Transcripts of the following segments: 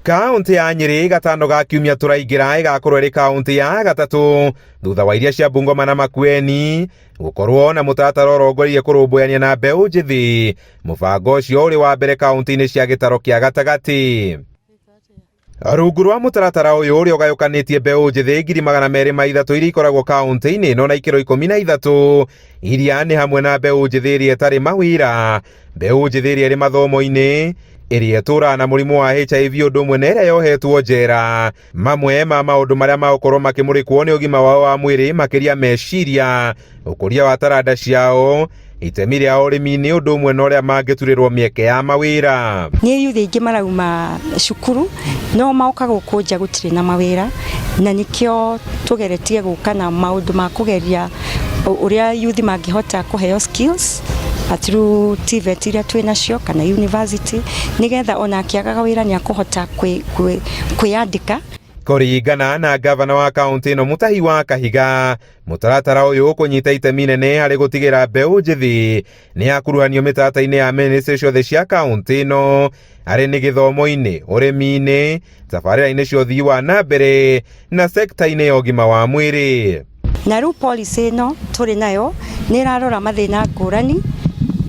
Kaunti ya Nyeri gatano ga kiumia turaingira igakorwo ri kaunti ya gatatu thutha wa iria cia Bungoma na Makueni gukorwo na mutatara urongoreirie kurumbuania na mbeu njithi. Mubango ucio uri wa mbere kaunti-ini cia gitaro kia gatagati. Rungu rwa mutaratara uyu uri ugayukanitie mbeu njithi 230 iria ikoragwo kaunti-ini no na ikiro 13 iria ni hamwe na mbeu njithi iria itari mawira, mbeu njithi iria iri mathomo-ini, iria itura na murimu wa HIV undu umwe na iria yohetwo njera. Mamwe ma maundu maria magukorwo makimurikwo ni ugima wao wa mwiri makiria meciria, ukuria wa taranda ciao, itemi ria urimi-ini undu umwe na uria mangiturirwo mieke ya mawira. Ni yuthi ingi marauma cukuru no mauka guku nja gutire na mawira, na nikio tugeretie guka na maundu ma kugeria uria yuthi mangihota kuheo skills through TVET iria twina cio kana university nigetha ona akiagaga wira ni akuhota kwiyandika. Kuringana na gavana wa kaunti ino Mutahi wa Kahiga, mutaratara uyu kunyita itemi nene hari gutigira mbeu njithi ni akuruhanio mitata-ini ya ministry ciothe cia kaunti ino ari ni githomo-ini, urimi-ini, tabarĩra-ini cia uthii wa na mbere na sekta-ini ya ugima wa mwiri. Na riu policy ino turi nayo ni irarora mathina ngurani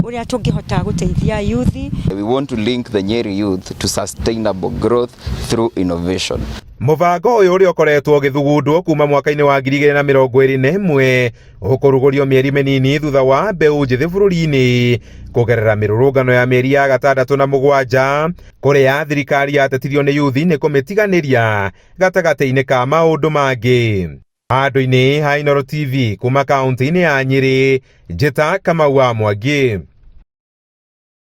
uria tungihota guteithia youth. We want to link the Nyeri youth to sustainable growth through innovation. Mubango uyu uri ukoretwo githugundwo kuma mwaka-ini wa 2021 ukurugurio mieri minini thutha wa mbeu njithi bururi-ini kugerera mirurungano ya mieri ya 6 na 7 kuria thirikari yatetirio ni youth ni kumitiganiria gatagati-ini ka maundu mangi. Handu-ini ha Inooro TV kuma kaunti-ini ya Nyeri, njita Kamau wa Mwangi.